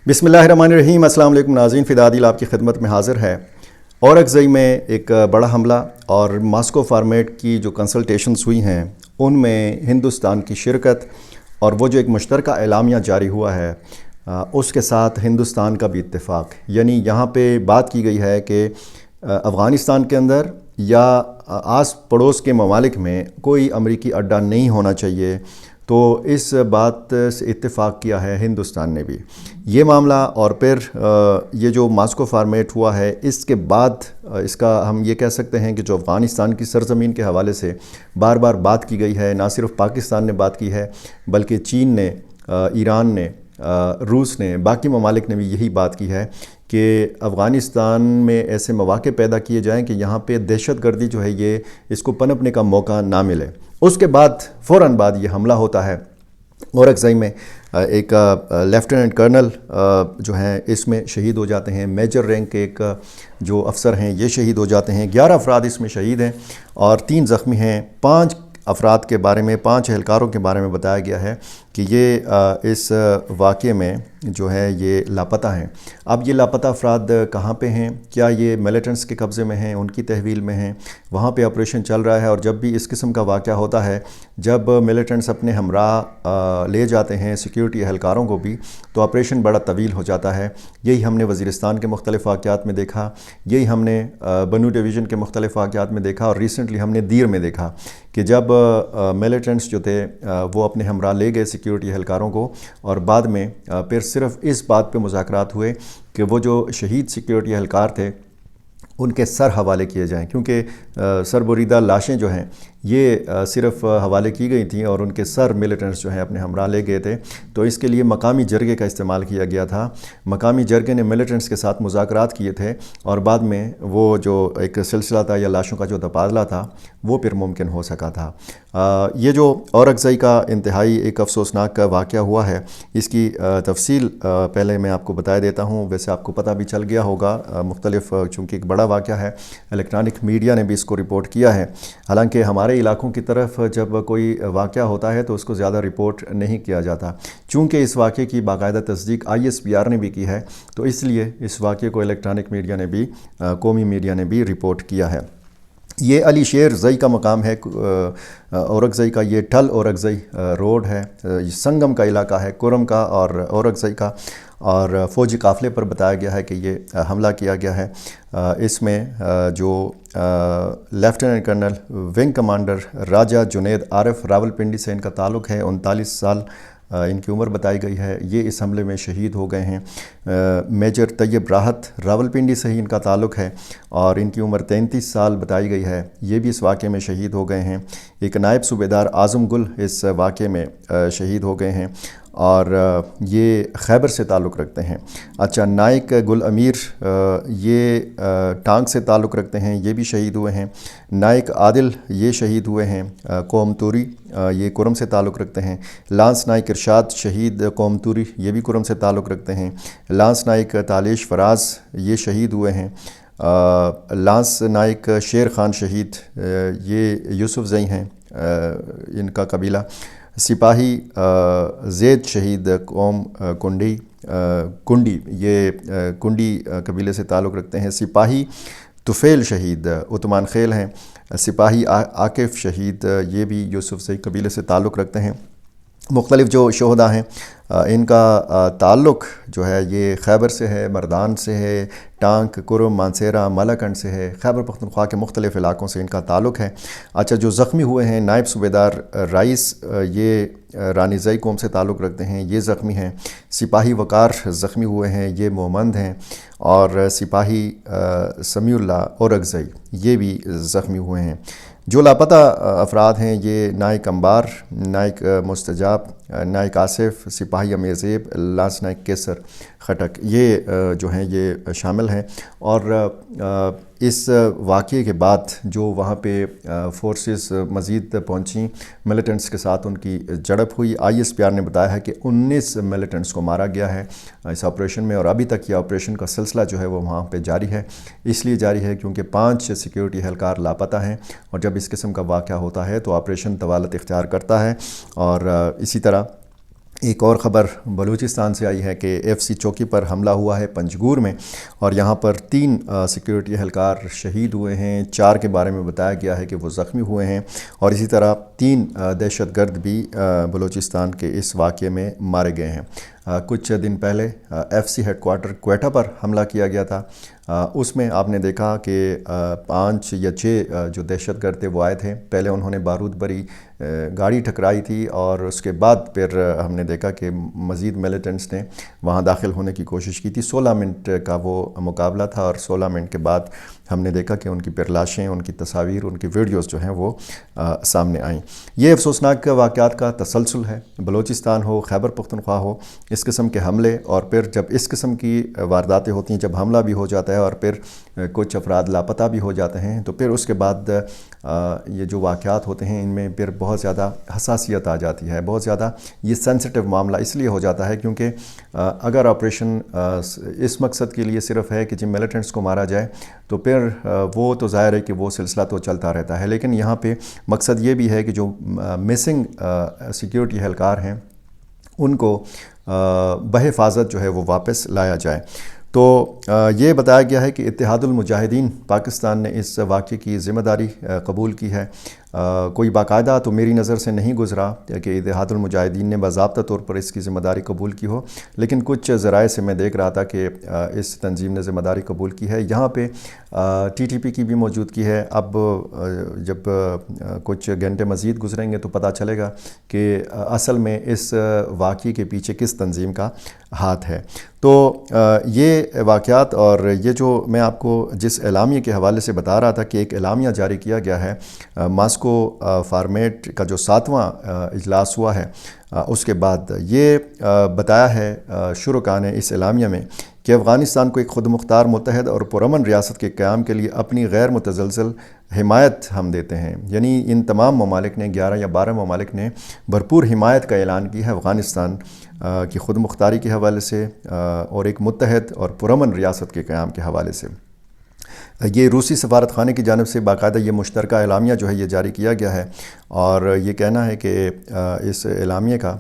بسم اللہ الرحمن الرحیم۔ السلام علیکم ناظرین، فدا عادل آپ کی خدمت میں حاضر ہے۔ اورکزئی میں ایک بڑا حملہ اور ماسکو فارمیٹ کی جو کنسلٹیشنز ہوئی ہیں ان میں ہندوستان کی شرکت اور وہ جو ایک مشترکہ اعلامیہ جاری ہوا ہے اس کے ساتھ ہندوستان کا بھی اتفاق، یعنی یہاں پہ بات کی گئی ہے کہ افغانستان کے اندر یا آس پڑوس کے ممالک میں کوئی امریکی اڈہ نہیں ہونا چاہیے، تو اس بات سے اتفاق کیا ہے ہندوستان نے بھی۔ یہ معاملہ اور پھر یہ جو ماسکو فارمیٹ ہوا ہے اس کے بعد اس کا ہم یہ کہہ سکتے ہیں کہ جو افغانستان کی سرزمین کے حوالے سے بار بار بات کی گئی ہے، نہ صرف پاکستان نے بات کی ہے بلکہ چین نے، ایران نے، روس نے، باقی ممالک نے بھی یہی بات کی ہے کہ افغانستان میں ایسے مواقع پیدا کیے جائیں کہ یہاں پہ دہشت گردی جو ہے یہ اس کو پنپنے کا موقع نہ ملے۔ اس کے بعد فوراً بعد یہ حملہ ہوتا ہے اورکزئی میں۔ ایک لیفٹیننٹ کرنل جو ہیں اس میں شہید ہو جاتے ہیں، میجر رینک کے ایک جو افسر ہیں یہ شہید ہو جاتے ہیں، 11 افراد اس میں شہید ہیں اور 3 زخمی ہیں۔ 5 افراد کے بارے میں، 5 اہلکاروں کے بارے میں بتایا گیا ہے کہ یہ اس واقعے میں جو ہے یہ لاپتہ ہیں۔ اب یہ لاپتہ افراد کہاں پہ ہیں؟ کیا یہ ملیٹنٹس کے قبضے میں ہیں، ان کی تحویل میں ہیں؟ وہاں پہ آپریشن چل رہا ہے، اور جب بھی اس قسم کا واقعہ ہوتا ہے، جب ملیٹنٹس اپنے ہمراہ لے جاتے ہیں سیکیورٹی اہلکاروں کو بھی، تو آپریشن بڑا طویل ہو جاتا ہے۔ یہی ہم نے وزیرستان کے مختلف واقعات میں دیکھا، یہی ہم نے بنو ڈویژن کے مختلف واقعات میں دیکھا، اور ریسنٹلی ہم نے دیر میں دیکھا کہ جب ملیٹنٹس جو تھے وہ اپنے ہمراہ لے گئے سیکیورٹی اہلکاروں کو، اور بعد میں پھر صرف اس بات پہ مذاکرات ہوئے کہ وہ جو شہید سیکیورٹی اہلکار تھے ان کے سر حوالے کیے جائیں، کیونکہ سر بریدہ لاشیں جو ہیں یہ صرف حوالے کی گئی تھیں اور ان کے سر ملیٹنٹس جو ہیں اپنے ہمراہ لے گئے تھے۔ تو اس کے لیے مقامی جرگے کا استعمال کیا گیا تھا۔ مقامی جرگے نے ملیٹنٹس کے ساتھ مذاکرات کیے تھے، اور بعد میں وہ جو ایک سلسلہ تھا یا لاشوں کا جو تبادلہ تھا وہ پھر ممکن ہو سکا تھا۔ یہ جو اورکزئی کا انتہائی ایک افسوسناک واقعہ ہوا ہے، اس کی تفصیل پہلے میں آپ کو بتا دیتا ہوں۔ ویسے آپ کو پتہ بھی چل گیا ہوگا، مختلف چونکہ ایک بڑا واقعہ ہے، الیکٹرانک میڈیا نے بھی اس کو رپورٹ کیا ہے۔ حالانکہ ہمارے علاقوں کی طرف جب کوئی واقعہ ہوتا ہے تو اس کو زیادہ رپورٹ نہیں کیا جاتا، چونکہ اس واقعے کی باقاعدہ تصدیق ISPR نے بھی کی ہے، تو اس لیے اس واقعے کو الیکٹرانک میڈیا نے بھی، قومی میڈیا نے بھی رپورٹ کیا ہے۔ یہ علی شیر زئی کا مقام ہے، اورکزئی کا۔ یہ ٹھل اورکزئی روڈ ہے، یہ سنگم کا علاقہ ہے، کورم کا اور اورکزئی کا، اور فوجی قافلے پر بتایا گیا ہے کہ یہ حملہ کیا گیا ہے۔ اس میں جو لیفٹیننٹ کرنل ونگ کمانڈر راجہ جنید عارف راولپنڈی سے ان کا تعلق ہے، 39 سال ان کی عمر بتائی گئی ہے، یہ اس حملے میں شہید ہو گئے ہیں۔ میجر طیب راحت راولپنڈی سے ہی ان کا تعلق ہے اور ان کی عمر 33 سال بتائی گئی ہے، یہ بھی اس واقعے میں شہید ہو گئے ہیں۔ ایک نائب صوبیدار اعظم گل اس واقعے میں شہید ہو گئے ہیں، اور یہ خیبر سے تعلق رکھتے ہیں۔ اچھا، نائک گل امیر یہ ٹانک سے تعلق رکھتے ہیں، یہ بھی شہید ہوئے ہیں۔ نائک عادل یہ شہید ہوئے ہیں، قوم توری، یہ کرم سے تعلق رکھتے ہیں۔ لانس نائک ارشاد شہید قوم توری، یہ بھی کرم سے تعلق رکھتے ہیں۔ لانس نائک تالیش فراز یہ شہید ہوئے ہیں۔ لانس نائک شیر خان شہید یہ یوسف زئی ہیں، ان کا قبیلہ۔ سپاہی زید شہید قوم کنڈی یہ کنڈی قبیلے سے تعلق رکھتے ہیں۔ سپاہی طفیل شہید عثمان خیل ہیں۔ سپاہی عاکف شہید یہ بھی یوسف زئی قبیلے سے تعلق رکھتے ہیں۔ مختلف جو شہداء ہیں ان کا تعلق جو ہے یہ خیبر سے ہے، مردان سے ہے، ٹانک، کرم، مانسیرہ، مالاکنڈ سے ہے، خیبر پختونخوا کے مختلف علاقوں سے ان کا تعلق ہے۔ اچھا، جو زخمی ہوئے ہیں نائب صوبیدار رئیس یہ رانی زئی قوم سے تعلق رکھتے ہیں، یہ زخمی ہیں۔ سپاہی وقار زخمی ہوئے ہیں، یہ مومند ہیں، اور سپاہی سمیع اللہ اورکزئی یہ بھی زخمی ہوئے ہیں۔ جو لاپتہ افراد ہیں یہ نائک امبار، نائک مستجاب، نائک آصف، سپاہی امیر زیب، لانس نائک کیسر خٹک، یہ جو ہیں یہ شامل ہیں۔ اور اس واقعے کے بعد جو وہاں پہ فورسز مزید پہنچیں، ملیٹنٹس کے ساتھ ان کی جھڑپ ہوئی۔ ISPR نے بتایا ہے کہ 19 ملیٹنٹس کو مارا گیا ہے اس آپریشن میں، اور ابھی تک یہ آپریشن کا سلسلہ جو ہے وہ وہاں پہ جاری ہے۔ اس لیے جاری ہے کیونکہ 5 سیکیورٹی اہلکار لاپتہ ہیں، اور جب اس قسم کا واقعہ ہوتا ہے تو آپریشن طوالت اختیار کرتا ہے۔ اور اسی طرح ایک اور خبر بلوچستان سے آئی ہے کہ ایف سی چوکی پر حملہ ہوا ہے پنجگور میں، اور یہاں پر 3 سیکیورٹی اہلکار شہید ہوئے ہیں، 4 کے بارے میں بتایا گیا ہے کہ وہ زخمی ہوئے ہیں، اور اسی طرح 3 دہشت گرد بھی بلوچستان کے اس واقعے میں مارے گئے ہیں۔ کچھ دن پہلے F C headquarter Quetta پر حملہ کیا گیا تھا، اس میں آپ نے دیکھا کہ 5 یا 6 جو دہشت گرد تھے وہ آئے تھے۔ پہلے انہوں نے بارود بھری گاڑی ٹھکرائی تھی، اور اس کے بعد پھر ہم نے دیکھا کہ مزید ملیٹنٹس نے وہاں داخل ہونے کی کوشش کی تھی۔ 16 منٹ کا وہ مقابلہ تھا، اور 16 منٹ کے بعد ہم نے دیکھا کہ ان کی پھر لاشیں، ان کی تصاویر، ان کی ویڈیوز جو ہیں وہ سامنے آئیں۔ یہ افسوسناک واقعات کا تسلسل ہے۔ بلوچستان ہو، خیبر پختونخوا ہو، اس قسم کے حملے، اور پھر جب اس قسم کی وارداتیں ہوتی ہیں، جب حملہ بھی ہو جاتا ہے اور پھر کچھ افراد لاپتہ بھی ہو جاتے ہیں، تو پھر اس کے بعد یہ جو واقعات ہوتے ہیں ان میں پھر بہت زیادہ حساسیت آ جاتی ہے، بہت زیادہ یہ سینسٹیو معاملہ اس لیے ہو جاتا ہے کیونکہ اگر آپریشن اس مقصد کے لیے صرف ہے کہ جن ملیٹنٹس کو مارا جائے، تو پھر وہ تو ظاہر ہے کہ وہ سلسلہ تو چلتا رہتا ہے، لیکن یہاں پہ مقصد یہ بھی ہے کہ جو مسنگ سیکیورٹی اہلکار ہیں ان کو بحفاظت جو ہے وہ واپس لایا جائے۔ تو یہ بتایا گیا ہے کہ اتحاد المجاہدین پاکستان نے اس واقعے کی ذمہ داری قبول کی ہے۔ کوئی باقاعدہ تو میری نظر سے نہیں گزرا کہ اتحاد المجاہدین نے باضابطہ طور پر اس کی ذمہ داری قبول کی ہو، لیکن کچھ ذرائع سے میں دیکھ رہا تھا کہ اس تنظیم نے ذمہ داری قبول کی ہے۔ یہاں پہ ٹی ٹی پی کی بھی موجودگی ہے۔ اب جب کچھ گھنٹے مزید گزریں گے تو پتہ چلے گا کہ اصل میں اس واقعے کے پیچھے کس تنظیم کا ہاتھ ہے۔ تو یہ واقعات، اور یہ جو میں آپ کو جس اعلامیے کے حوالے سے بتا رہا تھا کہ ایک اعلامیہ جاری کیا گیا ہے، ماسکو فارمیٹ کا جو 7واں اجلاس ہوا ہے، اس کے بعد یہ بتایا ہے شرکاء نے اس اعلامیہ میں کہ افغانستان کو ایک خود مختار، متحد اور پرامن ریاست کے قیام کے لیے اپنی غیر متزلزل حمایت ہم دیتے ہیں۔ یعنی ان تمام ممالک نے، 11 یا 12 ممالک نے بھرپور حمایت کا اعلان کی ہے افغانستان کی خود مختاری کے حوالے سے، اور ایک متحد اور پرامن ریاست کے قیام کے حوالے سے۔ یہ روسی سفارت خانے کی جانب سے باقاعدہ یہ مشترکہ اعلامیہ جو ہے یہ جاری کیا گیا ہے، اور یہ کہنا ہے کہ اس اعلامیے کا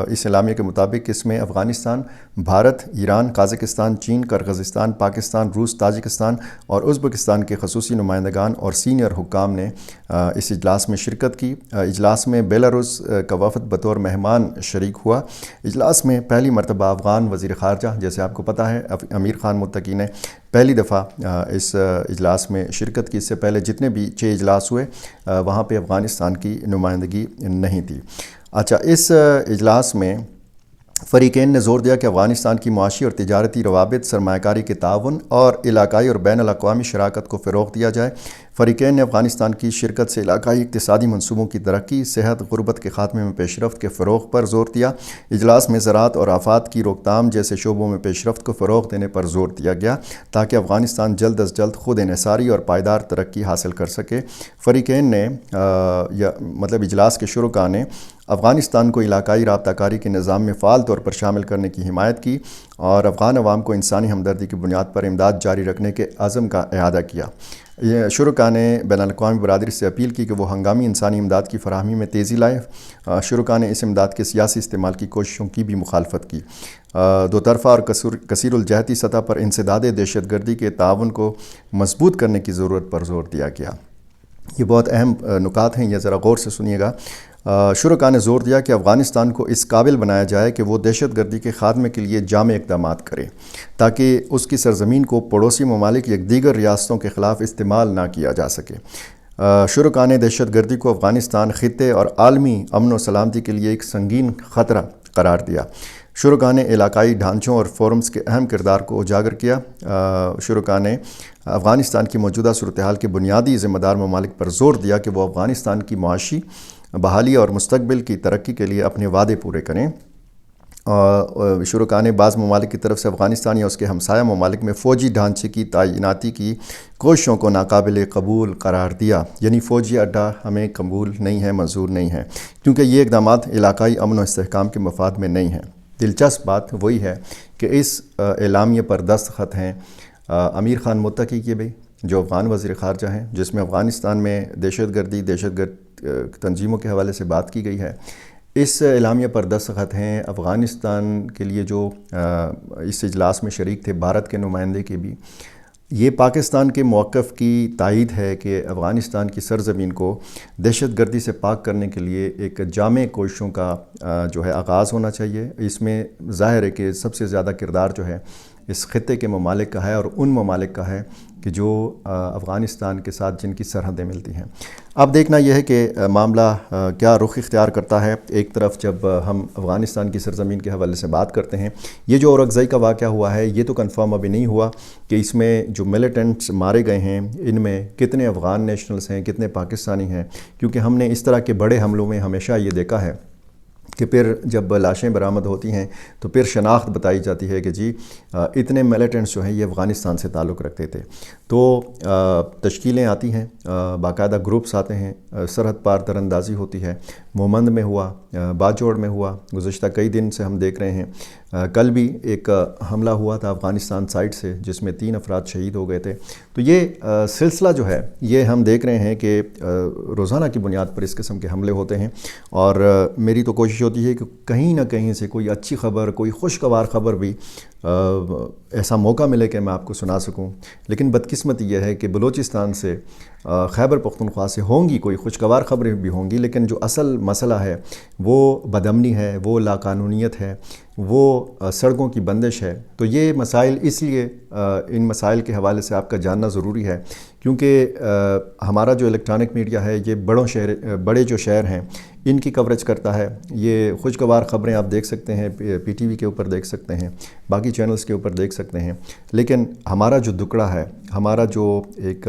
اس اعلامیے کے مطابق اس میں افغانستان، بھارت، ایران، قازقستان، چین، کرغزستان، پاکستان، روس، تاجکستان اور ازبکستان کے خصوصی نمائندگان اور سینئر حکام نے اس اجلاس میں شرکت کی۔ اجلاس میں بیلاروس کا وفد بطور مہمان شریک ہوا۔ اجلاس میں پہلی مرتبہ افغان وزیر خارجہ، جیسے آپ کو پتہ ہے امیر خان متقی نے پہلی دفعہ اس اجلاس میں شرکت کی۔ اس سے پہلے جتنے بھی 6 اجلاس ہوئے وہاں پہ افغانستان کی نمائندگی نہیں تھی۔ اچھا، اس اجلاس میں فریقین نے زور دیا کہ افغانستان کی معاشی اور تجارتی روابط، سرمایہ کاری کے تعاون اور علاقائی اور بین الاقوامی شراکت کو فروغ دیا جائے۔ فریقین نے افغانستان کی شرکت سے علاقائی اقتصادی منصوبوں کی ترقی، صحت، غربت کے خاتمے میں پیش رفت کے فروغ پر زور دیا۔ اجلاس میں زراعت اور آفات کی روک تھام جیسے شعبوں میں پیش رفت کو فروغ دینے پر زور دیا گیا تاکہ افغانستان جلد از جلد خود انحصاری اور پائیدار ترقی حاصل کر سکے۔ فریقین نے اجلاس کے شرکاء نے افغانستان کو علاقائی رابطہ کاری کے نظام میں فعال طور پر شامل کرنے کی حمایت کی، اور افغان عوام کو انسانی ہمدردی کی بنیاد پر امداد جاری رکھنے کے عزم کا اعادہ کیا۔ شرکاء نے بین الاقوامی برادری سے اپیل کی کہ وہ ہنگامی انسانی امداد کی فراہمی میں تیزی لائے۔ شرکاء نے اس امداد کے سیاسی استعمال کی کوششوں کی بھی مخالفت کی۔ دو طرفہ اور کثیر الجہتی سطح پر انسداد دہشت گردی کے تعاون کو مضبوط کرنے کی ضرورت پر زور دیا گیا۔ یہ بہت اہم نکات ہیں، یہ ذرا غور سے سنیے گا۔ شرکاء نے زور دیا کہ افغانستان کو اس قابل بنایا جائے کہ وہ دہشت گردی کے خاتمے کے لیے جامع اقدامات کرے تاکہ اس کی سرزمین کو پڑوسی ممالک یا دیگر ریاستوں کے خلاف استعمال نہ کیا جا سکے۔ شرکاء نے دہشت گردی کو افغانستان، خطے اور عالمی امن و سلامتی کے لیے ایک سنگین خطرہ قرار دیا۔ شرکاء نے علاقائی ڈھانچوں اور فورمز کے اہم کردار کو اجاگر کیا۔ شرکاء نے افغانستان کی موجودہ صورتحال کے بنیادی ذمہ دار ممالک پر زور دیا کہ وہ افغانستان کی معاشی بحالی اور مستقبل کی ترقی کے لیے اپنے وعدے پورے کریں۔ شرکاء نے بعض ممالک کی طرف سے افغانستان یا اس کے ہمسایہ ممالک میں فوجی ڈھانچے کی تعیناتی کی کوششوں کو ناقابل قبول قرار دیا، یعنی فوجی اڈہ ہمیں قبول نہیں ہے، منظور نہیں ہے، کیونکہ یہ اقدامات علاقائی امن و استحکام کے مفاد میں نہیں ہیں۔ دلچسپ بات وہی ہے کہ اس اعلامیے پر دستخط ہیں امیر خان متقی کے بھی، جو افغان وزیر خارجہ ہیں، جس میں افغانستان میں دہشت گرد تنظیموں کے حوالے سے بات کی گئی ہے۔ اس اعلامیہ پر دستخط ہیں افغانستان کے لیے جو اس اجلاس میں شریک تھے بھارت کے نمائندے کے بھی. یہ پاکستان کے موقف کی تائید ہے کہ افغانستان کی سرزمین کو دہشت گردی سے پاک کرنے کے لیے ایک جامع کوششوں کا جو ہے آغاز ہونا چاہیے. اس میں ظاہر ہے کہ سب سے زیادہ کردار جو ہے اس خطے کے ممالک کا ہے اور ان ممالک کا ہے کہ جو افغانستان کے ساتھ جن کی سرحدیں ملتی ہیں. اب دیکھنا یہ ہے کہ معاملہ کیا رخ اختیار کرتا ہے. ایک طرف جب ہم افغانستان کی سرزمین کے حوالے سے بات کرتے ہیں، یہ جو اورکزئی کا واقعہ ہوا ہے یہ تو کنفرم ابھی نہیں ہوا کہ اس میں جو ملیٹنٹس مارے گئے ہیں ان میں کتنے افغان نیشنلز ہیں، کتنے پاکستانی ہیں، کیونکہ ہم نے اس طرح کے بڑے حملوں میں ہمیشہ یہ دیکھا ہے کہ پھر جب لاشیں برآمد ہوتی ہیں تو پھر شناخت بتائی جاتی ہے کہ جی اتنے ملیٹنٹس جو ہیں یہ افغانستان سے تعلق رکھتے تھے. تو تشکیلیں آتی ہیں، باقاعدہ گروپس آتے ہیں، سرحد پار تراندازی ہوتی ہے. مومند میں ہوا، باجوڑ میں ہوا، گزشتہ کئی دن سے ہم دیکھ رہے ہیں. کل بھی ایک حملہ ہوا تھا افغانستان سائڈ سے جس میں 3 افراد شہید ہو گئے تھے. تو یہ سلسلہ جو ہے یہ ہم دیکھ رہے ہیں کہ روزانہ کی بنیاد پر اس قسم کے حملے ہوتے ہیں. اور میری تو کوشش ہوتی ہے کہ کہیں نہ کہیں سے کوئی اچھی خبر، کوئی خوشگوار خبر بھی ایسا موقع ملے کہ میں آپ کو سنا سکوں. لیکن بدقسمتی یہ ہے کہ بلوچستان سے خیبر پختونخوا سے ہوں گی کوئی خوشگوار خبریں بھی ہوں گی، لیکن جو اصل مسئلہ ہے وہ بدامنی ہے، وہ لاقانونیت ہے، وہ سڑکوں کی بندش ہے. تو یہ مسائل اس لیے ان مسائل کے حوالے سے آپ کا جاننا ضروری ہے کیونکہ ہمارا جو الیکٹرانک میڈیا ہے یہ بڑے جو شہر ہیں ان کی کوریج کرتا ہے. یہ خوشگوار خبریں آپ دیکھ سکتے ہیں، پی ٹی وی کے اوپر دیکھ سکتے ہیں، باقی چینلز کے اوپر دیکھ سکتے ہیں. لیکن ہمارا جو دکڑا ہے، ہمارا جو ایک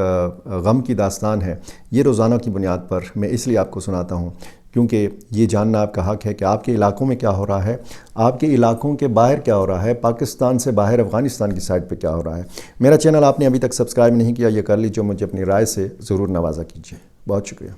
غم کی داستان ہے، یہ روزانہ کی بنیاد پر میں اس لیے آپ کو سناتا ہوں کیونکہ یہ جاننا آپ کا حق ہے کہ آپ کے علاقوں میں کیا ہو رہا ہے، آپ کے علاقوں کے باہر کیا ہو رہا ہے، پاکستان سے باہر افغانستان کی سائٹ پہ کیا ہو رہا ہے. میرا چینل آپ نے ابھی تک سبسکرائب نہیں کیا، یہ کر لیجیے، مجھے اپنی رائے سے ضرور نوازا کیجیے. بہت شکریہ.